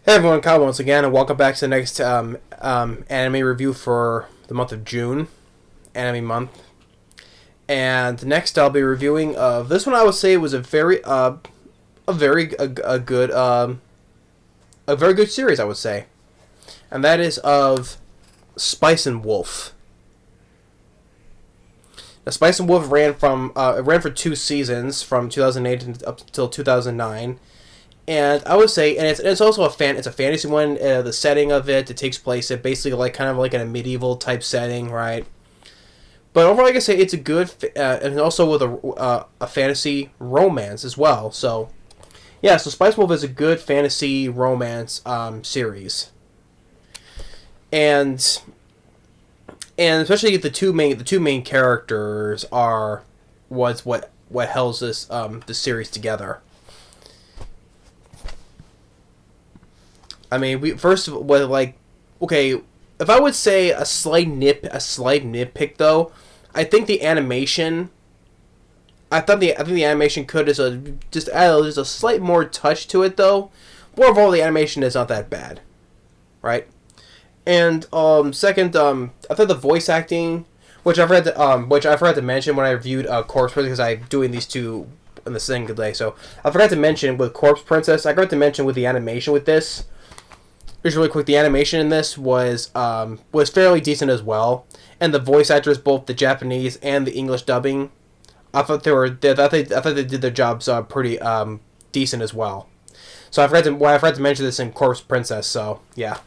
Hey everyone, Kyle once again, and welcome back to the next anime review for the month of June, anime month. And next, I'll be reviewing of this one. I would say was a very good series. I would say, and that is of Spice and Wolf. Now, Spice and Wolf ran for 2 seasons from 2008 up until 2009. And I would say, and it's also it's a fantasy one. The setting of it takes place at basically like kind of like in a medieval type setting, right? But overall, like I say, it's a good and also with a fantasy romance as well. So yeah, so Spice Wolf is a good fantasy romance series, and especially the two main characters are what holds this series together. I mean, we first what like okay, if I would say a slight nitpick though, I think the animation. I think the animation could just add just a slight more touch to it though. But overall, the animation is not that bad, right? And second, I thought the voice acting, which I forgot to mention when I reviewed Corpse Princess, because I'm doing these two in the single day. So I forgot to mention with Corpse Princess. I forgot to mention with the animation with this. Just really quick, the animation in this was fairly decent as well, and the voice actors, both the Japanese and the English dubbing, I thought they did their jobs pretty decent as well. So I forgot to mention this in Corpse Princess. So yeah,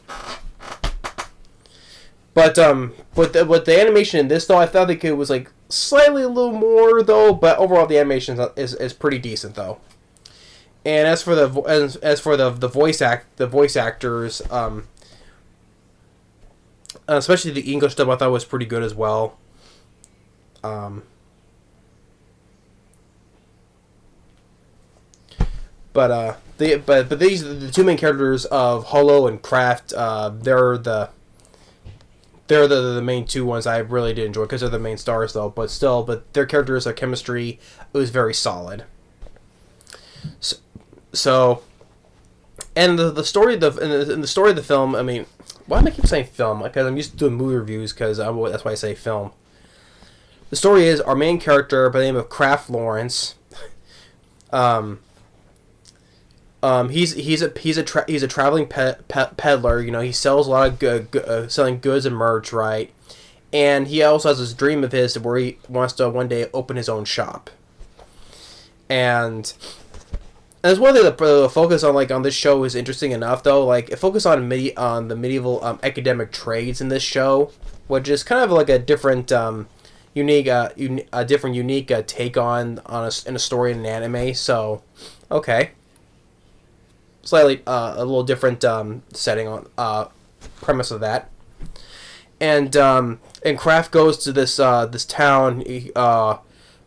but the animation in this though, I thought it was like slightly a little more though, but overall the animation is pretty decent though. And as for the voice actors, especially the English dub, I thought was pretty good as well. Um, but these the two main characters of Holo and Kraft. They're the main two ones I really did enjoy because they're the main stars though. But their characters, their chemistry, it was very solid. So, and the story of the story of the film. I mean, why do I keep saying film? Because I'm used to doing movie reviews. That's why I say film. The story is our main character by the name of Kraft Lawrence. Um, he's a traveling peddler. You know, he sells a lot of selling goods and merch, right? And he also has this dream of his where he wants to one day open his own shop. And there's one thing the focus on this show is interesting enough though. Like it focuses on the medieval academic trades in this show, which is kind of like a different unique take on in a story in an anime. So okay, slightly a little different setting on premise of that. And Kraft goes to this town by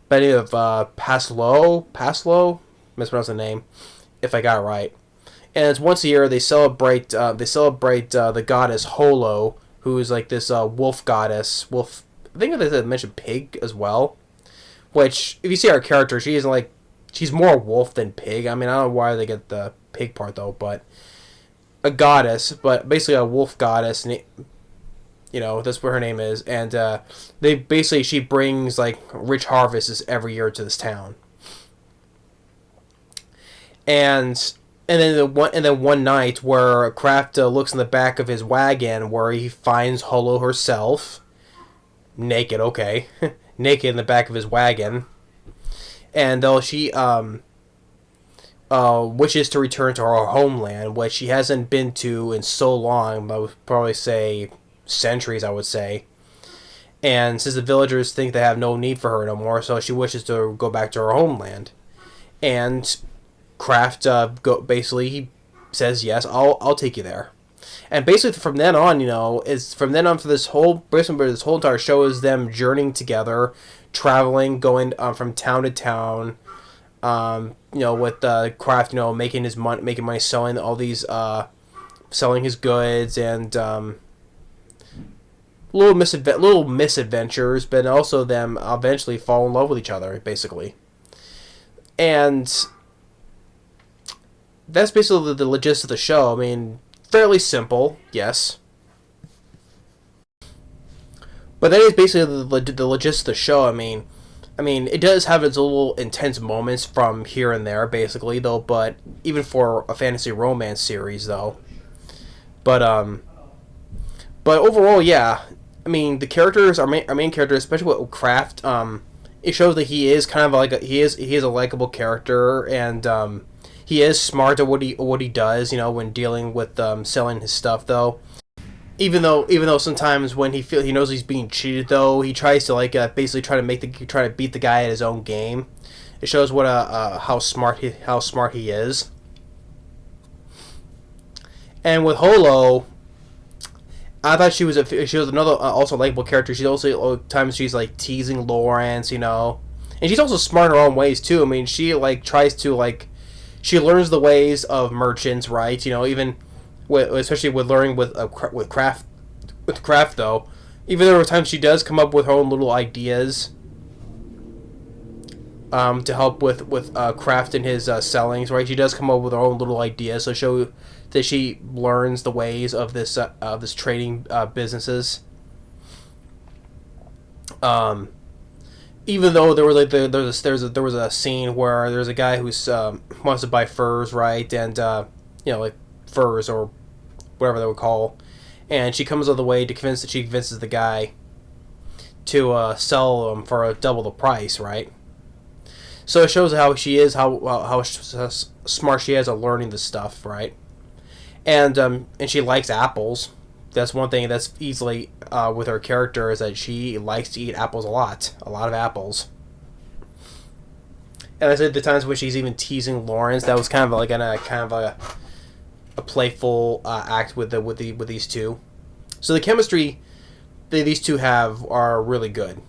the name of Paslo, mispronounced the name, if I got it right. And it's once a year they celebrate the goddess Holo, who is like this wolf goddess. Wolf, I think they mentioned pig as well. Which, if you see our character, she's more wolf than pig. I mean, I don't know why they get the pig part though, but a goddess, but basically a wolf goddess. You know, that's what her name is, and she brings like rich harvests every year to this town. And then one night where Kraft looks in the back of his wagon where he finds Holo herself naked, okay, naked in the back of his wagon, and though she wishes to return to her homeland, which she hasn't been to in so long, I would probably say centuries, I would say. And since the villagers think they have no need for her no more, so she wishes to go back to her homeland. And Kraft basically he says yes, I'll take you there. And basically from then on, for this whole entire show is them journeying together, traveling, going from town to town. With Kraft, making money selling all these selling his goods and little misadventures, but also them eventually fall in love with each other, basically. And that's basically the gist of the show. I mean, fairly simple, yes. But that is basically the gist of the show. I mean, it does have its little intense moments from here and there, basically, though. But even for a fantasy romance series, though. But but overall, yeah. I mean, the characters, our main character, especially with Kraft, it shows that he is kind of like he is a likable character, and he is smart at what he does. When dealing with selling his stuff, though. Even though sometimes when he knows he's being cheated, though, he tries to basically try to beat the guy at his own game. It shows what how smart he is. And with Holo, I thought she was another also likable character. She's also times she's like teasing Lawrence, and she's also smart in her own ways too. I mean, she tries to she learns the ways of merchants, right? Even especially with learning with Kraft though. Even there were times she does come up with her own little ideas to help with Kraft and his sellings, right? She does come up with her own little ideas, so show that she learns the ways of this trading businesses. Even though there was there was a scene where there's a guy who's wants to buy furs, right? And like furs or whatever they would call, and she comes all the way to convinces the guy to sell them for double the price, right? So it shows how she is, how smart she is at learning this stuff, right? And she likes apples. That's one thing that's easily with her character, is that she likes to eat apples a lot of apples. And I said the times when she's even teasing Lawrence, that was kind of like a playful act with these two. So the chemistry these two are really good.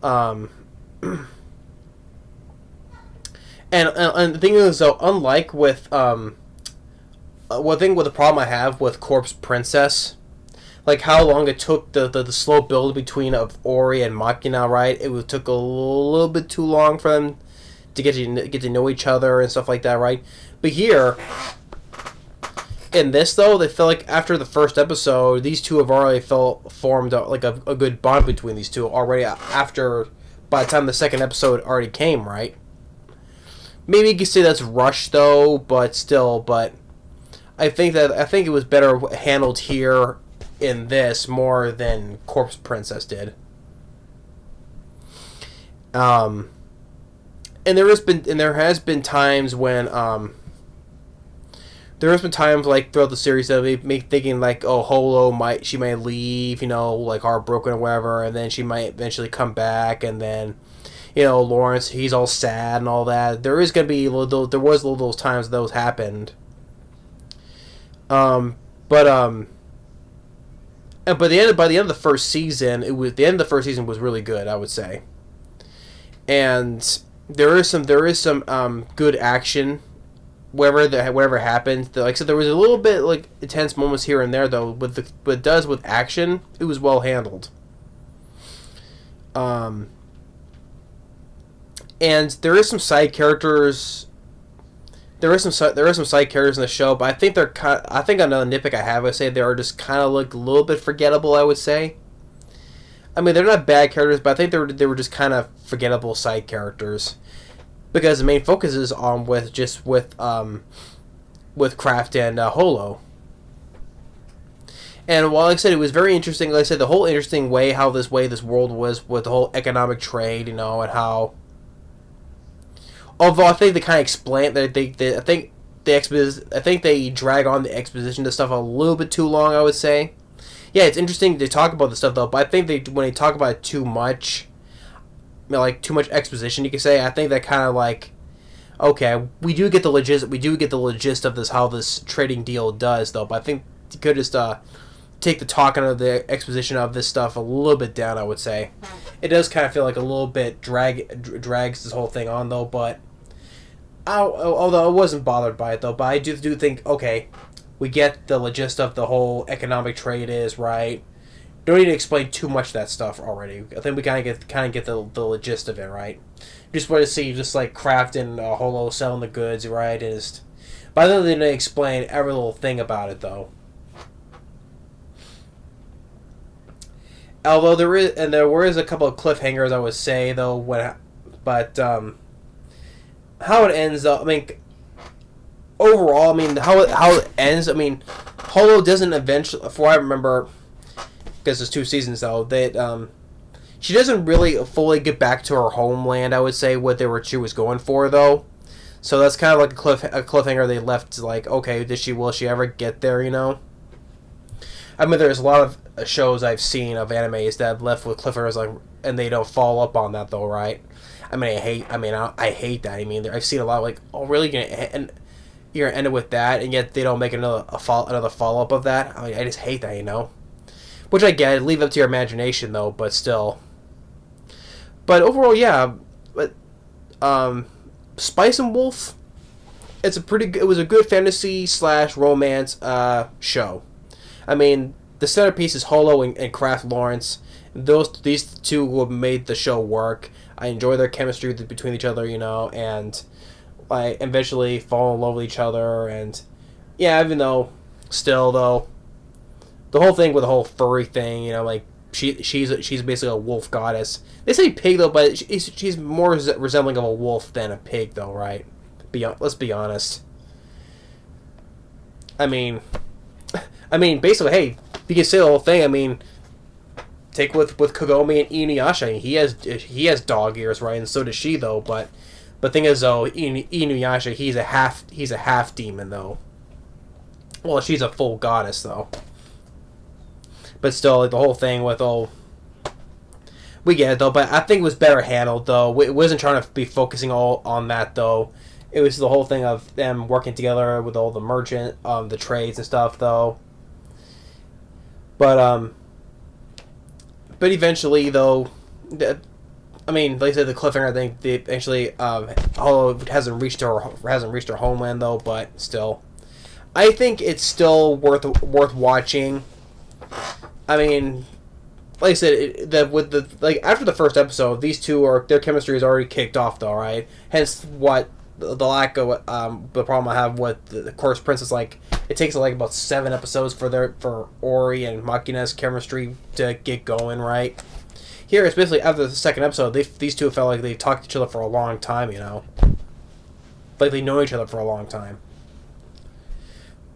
And the thing is, though, unlike with one thing with the problem I have with Corpse Princess, like how long it took the slow build between of Ori and Machina, right? Took a little bit too long for them to get to know each other and stuff like that, right? But here, in this though, they feel like after the first episode, these two have already formed a good bond between these two already. By the time the second episode already came, right? Maybe you could say that's rushed though, but still, I think it was better handled here in this more than Corpse Princess did. And there has been times when like throughout the series that me thinking like, oh, Holo might leave, like heartbroken or whatever, and then she might eventually come back, and then Lawrence, he's all sad and all that. There was those times those happened. But by the end of the first season, was really good, I would say. And there is some good action wherever happened. Like I said, there was a little bit like intense moments here and there though. With action, it was well handled. And there is some side characters. There are some side characters in the show, but I think I think another nitpick I have, I say they are just kind of like a little bit forgettable, I would say. I mean, they're not bad characters, but I think they were just kind of forgettable side characters, because the main focus is on with Kraft and Holo. And while, like I said, it was very interesting. Like I said, the whole interesting way this world was with the whole economic trade, and how. Although I think they kind of explain that I think they drag on the exposition to stuff a little bit too long, I would say. Yeah, it's interesting to talk about the stuff though, but I think when they talk about it too much, like too much exposition, you could say. I think that kind of like, okay, we do get the gist of this, how this trading deal does though, but I think you could just take the talking of the exposition of this stuff a little bit down, I would say. It does kind of feel like a little bit drags this whole thing on though, but although I wasn't bothered by it though, but I do think, okay, we get the gist of the whole economic trade is, right? don't need to explain too much of that stuff already. I think we kind of get the gist of it, right? Just want to see just like Kraft and Holo selling the goods, right? And just, but I don't need to explain every little thing about it though. Although there is a couple of cliffhangers, I would say though. But how it ends though, I mean, overall, I mean how it ends. I mean, Holo doesn't eventually, from what I remember, because there's 2 seasons though, that she doesn't really fully get back to her homeland. I would say what she was going for though. So that's kind of like a cliffhanger they left. Like, okay, will she ever get there? You know. I mean, there's a lot of shows I've seen of animes that have left with cliffhangers, like, and they don't follow up on that though, right? I mean, I hate that. I mean, I've seen a lot of, like, oh, really, you're gonna end it with that, and yet they don't make another follow up of that. I mean, I just hate that, you know. Which I get, leave it up to your imagination though, but still. But overall, yeah. But Spice and Wolf, it was a good fantasy / romance show. I mean, the centerpiece is Holo and Kraft Lawrence. These two who have made the show work. I enjoy their chemistry between each other, you know, and I eventually fall in love with each other. And yeah, even though, still though, the whole thing with the whole furry thing, you know, like she's basically a wolf goddess. They say pig though, but she's more resembling of a wolf than a pig though, right? Let's be honest. I mean, basically, hey, you can say the whole thing. I mean, take with Kagome and Inuyasha. I mean, he has dog ears, right? And so does she, though. But thing is, though, Inuyasha, he's a half demon, though. Well, she's a full goddess, though. But still, like, the whole thing with we get it though. But I think it was better handled, though. It wasn't trying to be focusing all on that, though. It was the whole thing of them working together with all the merchant, the trades and stuff, though. But eventually, though, I mean, like I said, the cliffhanger. I think they eventually, Holo hasn't reached her homeland though. But still, I think it's still worth watching. I mean, like I said, after the first episode, these two their chemistry is already kicked off though, right? Hence, the lack of the problem I have with the Course Princess, like, it takes like about 7 episodes for Ori and Makina's chemistry to get going, right? Here, especially after the second episode, these two felt like they talked to each other for a long time, you know, like they know each other for a long time.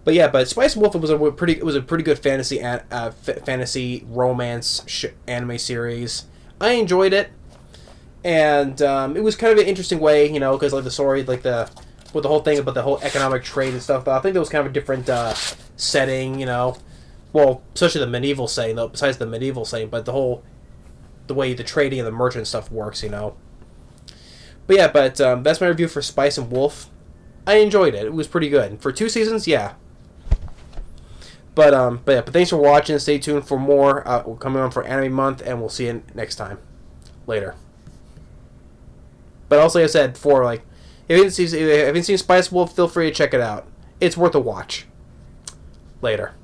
But yeah, Spice and Wolf was a pretty good fantasy romance anime series. I enjoyed it. And it was kind of an interesting way, you know, because like the story, like with the whole thing about the whole economic trade and stuff. But I think there was kind of a different setting, you know. Well, especially the medieval setting, though. Besides the medieval setting, but the way the trading and the merchant stuff works, you know. But yeah, that's my review for Spice and Wolf. I enjoyed it. It was pretty good for 2 seasons. Yeah. But thanks for watching. Stay tuned for more. We're coming on for Anime Month, and we'll see you next time. Later. But also, like I said before, like, if you haven't seen Spice Wolf, feel free to check it out. It's worth a watch. Later.